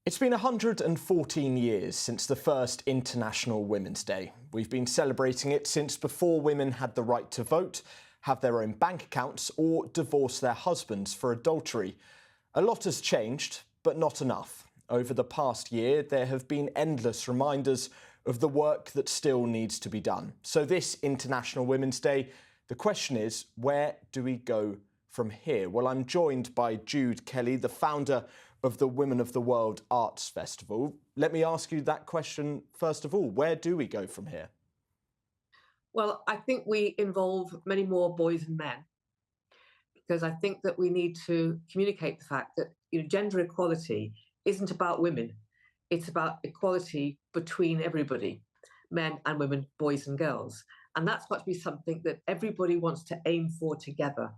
It's been 114 years since the first International Women's Day. We've been celebrating it since before women had the right to vote, have their own bank accounts, or divorce their husbands for adultery. A lot has changed, but not enough. Over the past year, there have been endless reminders of the work that still needs to be done. So this International Women's Day, the question is, where do we go from here? Well, I'm joined by Jude Kelly, the founder of the Women of the World Arts Festival. Let me ask you that question first of all. Where do we go from here? Well, I think we involve many more boys and men, because I think that we need to communicate the fact that gender equality isn't about women. It's about equality between everybody, men and women, boys and girls. And that's got to be something that everybody wants to aim for together,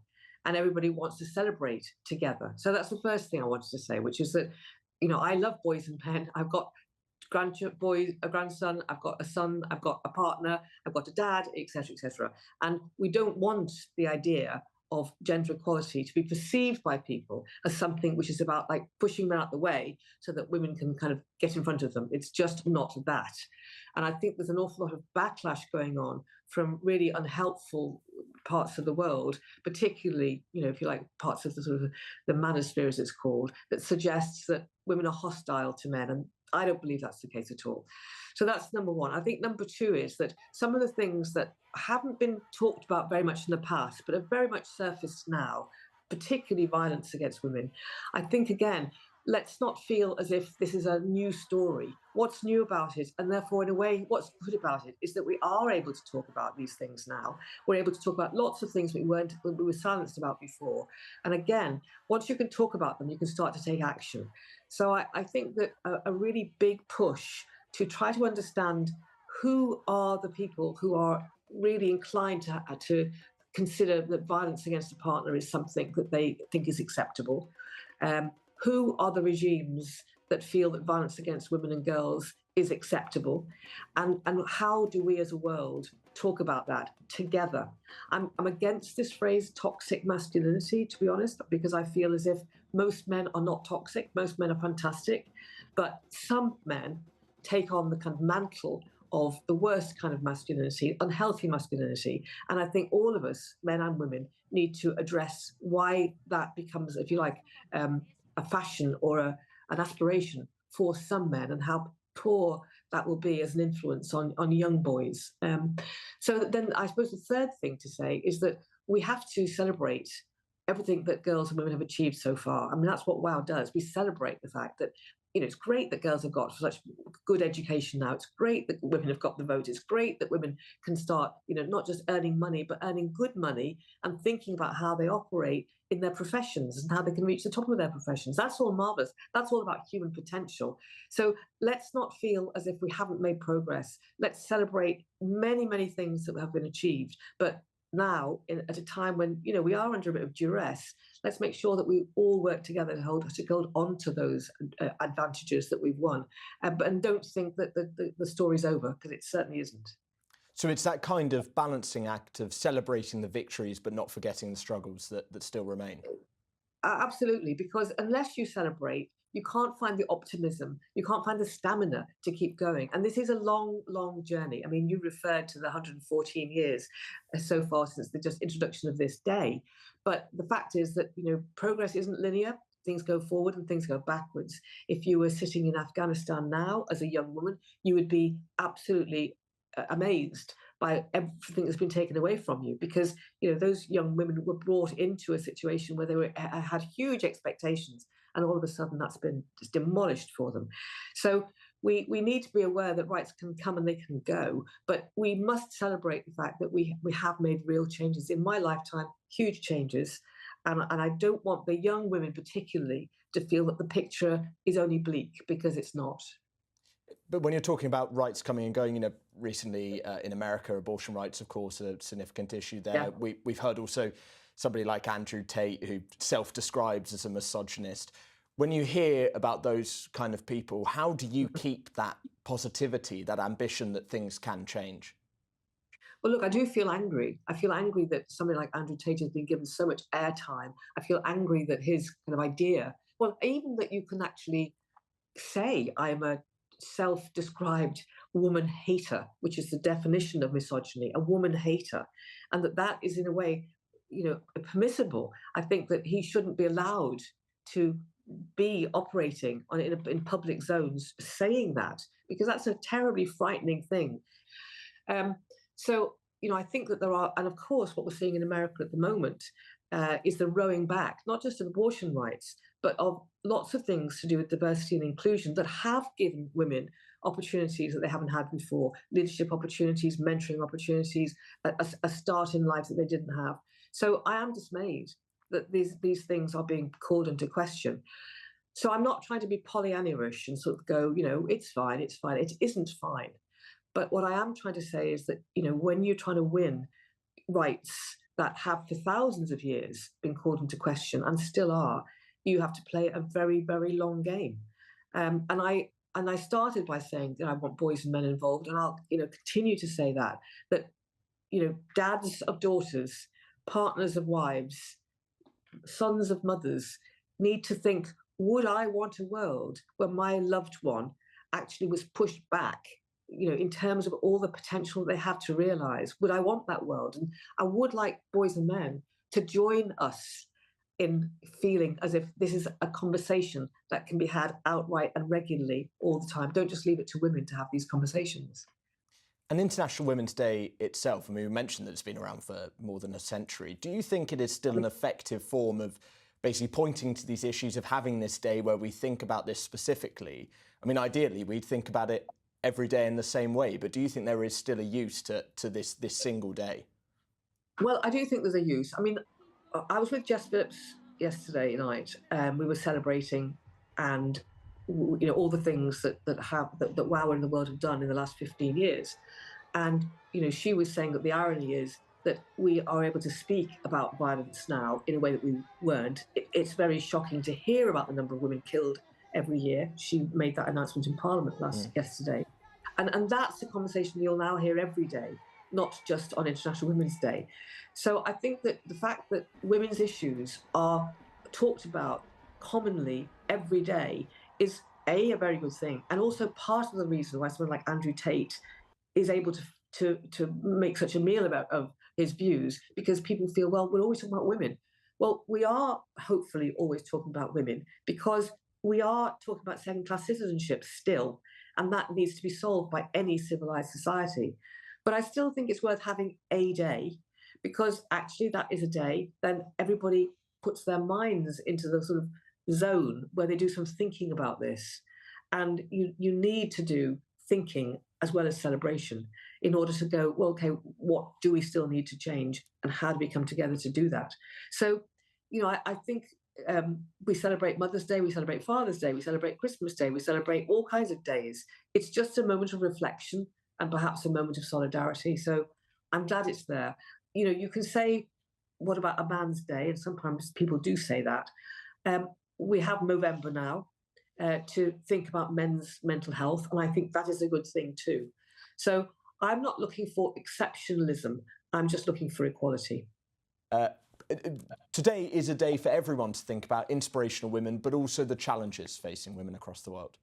and everybody wants to celebrate together. So that's the first thing I wanted to say, which is that, I love boys and men. I've got a grandson, I've got a son, I've got a partner, I've got a dad, etc., etc. And we don't want the idea of gender equality to be perceived by people as something which is about like pushing men out the way so that women can kind of get in front of them. It's just not that. And I think there's an awful lot of backlash going on from really unhelpful parts of the world, particularly, if you like, parts of the sort of the manosphere, as it's called, that suggests that women are hostile to men. And I don't believe that's the case at all. So that's number one. I think number two is that some of the things that haven't been talked about very much in the past, but are very much surfaced now, particularly violence against women, I think, again, let's not feel as if this is a new story. What's new about it, and therefore, in a way, what's good about it, is that we are able to talk about these things now. We're able to talk about lots of things we were silenced about before. And again, once you can talk about them, you can start to take action. So I think that a really big push to try to understand who are the people who are really inclined to consider that violence against a partner is something that they think is acceptable. Who are the regimes that feel that violence against women and girls is acceptable? And how do we as a world talk about that together? I'm against this phrase toxic masculinity, to be honest, because I feel as if most men are not toxic. Most men are fantastic. But some men take on the kind of mantle of the worst kind of masculinity, unhealthy masculinity. And I think all of us, men and women, need to address why that becomes, if you like, a fashion or an aspiration for some men, and how poor that will be as an influence on young boys. So then I suppose the third thing to say is that we have to celebrate everything that girls and women have achieved so far. I mean, that's what WOW does. We celebrate the fact that it's great that girls have got such good education now. It's great that women have got the vote. It's great that women can start, not just earning money, but earning good money and thinking about how they operate in their professions and how they can reach the top of their professions. That's all marvelous. That's all about human potential. So let's not feel as if we haven't made progress. Let's celebrate many, many things that have been achieved. But now, at a time when we are under a bit of duress, let's make sure that we all work together to hold on to those advantages that we've won, and don't think that the story's over, because it certainly isn't. So it's that kind of balancing act of celebrating the victories but not forgetting the struggles that still remain. Absolutely, because unless you celebrate, you can't find the optimism, you can't find the stamina to keep going. And this is a long, long journey. I mean, you referred to the 114 years so far since the just introduction of this day. But the fact is that, progress isn't linear. Things go forward and things go backwards. If you were sitting in Afghanistan now as a young woman, you would be absolutely amazed by everything that's been taken away from you, because those young women were brought into a situation where they had huge expectations, and all of a sudden that's been just demolished for them. So we need to be aware that rights can come and they can go, but we must celebrate the fact that we have made real changes in my lifetime, huge changes. And I don't want the young women particularly to feel that the picture is only bleak, because it's not. But when you're talking about rights coming and going, recently in America, abortion rights, of course, are a significant issue there. Yeah. We've heard also somebody like Andrew Tate, who self-describes as a misogynist. When you hear about those kind of people, how do you keep that positivity, that ambition that things can change? Well, look, I do feel angry. I feel angry that somebody like Andrew Tate has been given so much airtime. I feel angry that his kind of idea, well, even that you can actually say I'm a self-described woman hater, which is the definition of misogyny, a woman hater, and that is in a way, permissible. I think that he shouldn't be allowed to be operating in public zones saying that, because that's a terribly frightening thing. Um, so, I think that there are, and of course, what we're seeing in America at the moment is the rowing back, not just of abortion rights, but of lots of things to do with diversity and inclusion that have given women opportunities that they haven't had before, leadership opportunities, mentoring opportunities, a start in life that they didn't have. So I am dismayed that these things are being called into question. So I'm not trying to be Pollyanna-ish and sort of go, it's fine, it's fine. It isn't fine. But what I am trying to say is that, when you're trying to win rights that have for thousands of years been called into question and still are, you have to play a very, very long game. And I started by saying that I want boys and men involved, and I'll continue to say that dads of daughters, partners of wives, sons of mothers need to think, would I want a world where my loved one actually was pushed back, in terms of all the potential they have to realize? Would I want that world? And I would like boys and men to join us in feeling as if this is a conversation that can be had outright and regularly all the time. Don't just leave it to women to have these conversations. And International Women's Day itself, we mentioned that it's been around for more than a century. Do you think it is still an effective form of basically pointing to these issues, of having this day where we think about this specifically? Ideally, we'd think about it every day in the same way, but do you think there is still a use to this single day? Well, I do think there's a use. I was with Jess Phillips yesterday night, and we were celebrating, and all the things that WOW in the world have done in the last 15 years. And she was saying that the irony is that we are able to speak about violence now in a way that we weren't. It's very shocking to hear about the number of women killed every year. She made that announcement in Parliament yesterday. And that's a conversation you'll now hear every day, not just on International Women's Day. So I think that the fact that women's issues are talked about commonly every day is a very good thing, and also part of the reason why someone like Andrew Tate is able to make such a meal of his views, because people feel, well, we're always talking about women. Well, we are hopefully always talking about women because we are talking about second-class citizenship still, and that needs to be solved by any civilized society. But I still think it's worth having a day, because actually that is a day, then everybody puts their minds into the sort of zone where they do some thinking about this. And you need to do thinking as well as celebration in order to go, well, okay, what do we still need to change, and how do we come together to do that? So, I think we celebrate Mother's Day, we celebrate Father's Day, we celebrate Christmas Day, we celebrate all kinds of days. It's just a moment of reflection and perhaps a moment of solidarity. So I'm glad it's there. You can say, what about a man's day? And sometimes people do say that. We have November now to think about men's mental health, and I think that is a good thing too. So I'm not looking for exceptionalism, I'm just looking for equality. Today is a day for everyone to think about inspirational women, but also the challenges facing women across the world.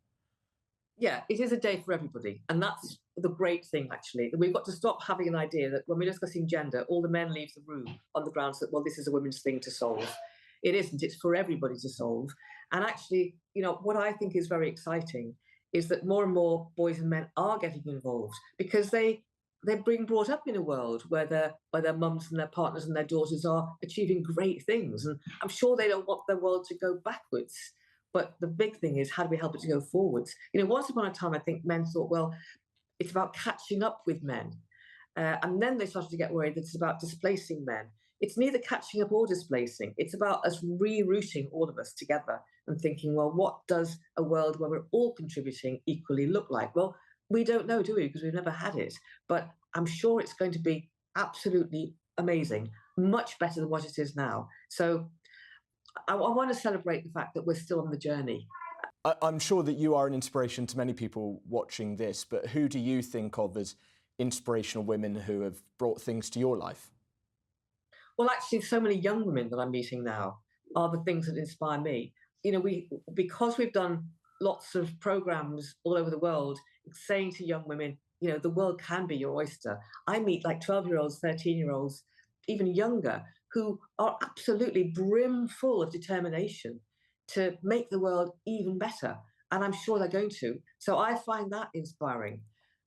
Yeah, it is a day for everybody. And that's the great thing, actually. We've got to stop having an idea that when we're discussing gender, all the men leave the room on the grounds that, well, this is a women's thing to solve. It isn't. It's for everybody to solve. And actually, what I think is very exciting is that more and more boys and men are getting involved, because they're being brought up in a world where their mums and their partners and their daughters are achieving great things. And I'm sure they don't want their world to go backwards. But the big thing is, how do we help it to go forwards? Once upon a time, I think men thought, well, it's about catching up with men. And then they started to get worried that it's about displacing men. It's neither catching up or displacing. It's about us rerouting all of us together and thinking, well, what does a world where we're all contributing equally look like? Well, we don't know, do we? Because we've never had it. But I'm sure it's going to be absolutely amazing, much better than what it is now. So I want to celebrate the fact that we're still on the journey. I'm sure that you are an inspiration to many people watching this, but who do you think of as inspirational women who have brought things to your life? Well, actually, so many young women that I'm meeting now are the things that inspire me. Because we've done lots of programs all over the world saying to young women, the world can be your oyster. I meet like 12-year-olds, 13-year-olds, even younger, who are absolutely brimful of determination to make the world even better. And I'm sure they're going to. So I find that inspiring.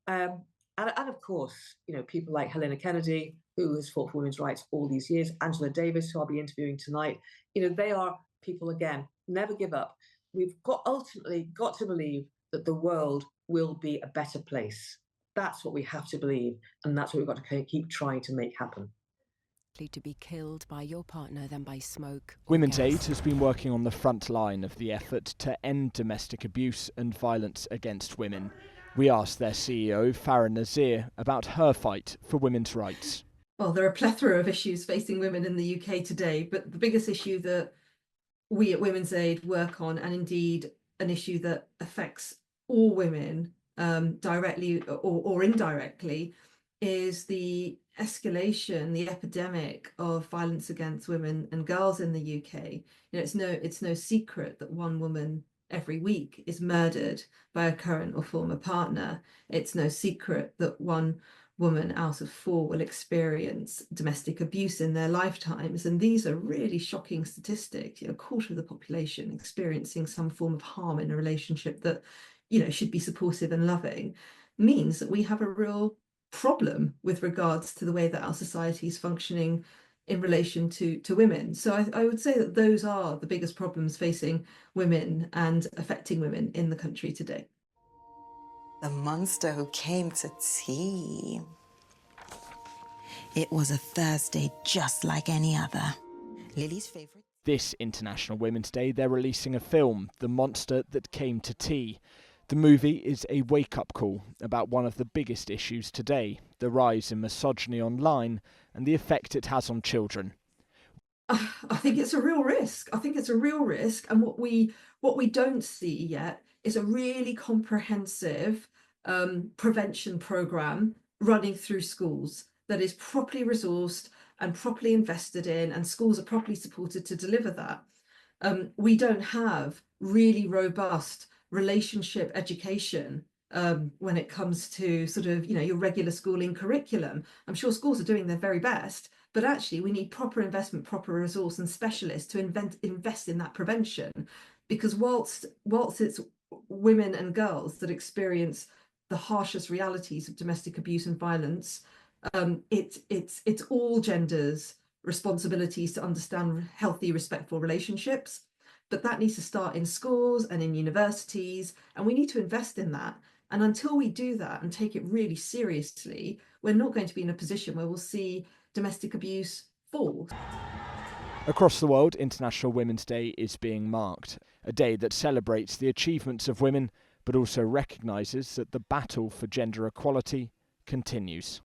And of course, people like Helena Kennedy, who has fought for women's rights all these years, Angela Davis, who I'll be interviewing tonight, they are people, again, never give up. We've ultimately got to believe that the world will be a better place. That's what we have to believe, and that's what we've got to keep trying to make happen. To be killed by your partner than by smoke or Women's gas. Aid has been working on the front line of the effort to end domestic abuse and violence against women. We asked their CEO, Farah Nazir, about her fight for women's rights. Well, there are a plethora of issues facing women in the UK today, but the biggest issue that we at Women's Aid work on, and indeed an issue that affects all women directly or indirectly, is the escalation, the epidemic of violence against women and girls in the UK. It's no secret that one woman every week is murdered by a current or former partner. It's no secret that one woman out of 4 will experience domestic abuse in their lifetimes. And these are really shocking statistics. A quarter of the population experiencing some form of harm in a relationship that, should be supportive and loving, means that we have a real problem with regards to the way that our society is functioning in relation to women. So I would say that those are the biggest problems facing women and affecting women in the country today. The monster who came to tea. It was a Thursday just like any other. Lily's favourite. This International Women's Day, they're releasing a film, The Monster That Came to Tea. The movie is a wake-up call about one of the biggest issues today, the rise in misogyny online and the effect it has on children. I think it's a real risk. And what we don't see yet is a really comprehensive prevention programme running through schools that is properly resourced and properly invested in, and schools are properly supported to deliver that. We don't have really robust relationship education when it comes to sort of, your regular schooling curriculum. I'm sure schools are doing their very best, but actually we need proper investment, proper resource and specialists to invest in that prevention. Because whilst it's women and girls that experience the harshest realities of domestic abuse and violence, it's all genders' responsibilities to understand healthy, respectful relationships. But that needs to start in schools and in universities, and we need to invest in that. And until we do that and take it really seriously, we're not going to be in a position where we'll see domestic abuse fall. Across the world, International Women's Day is being marked, a day that celebrates the achievements of women, but also recognises that the battle for gender equality continues.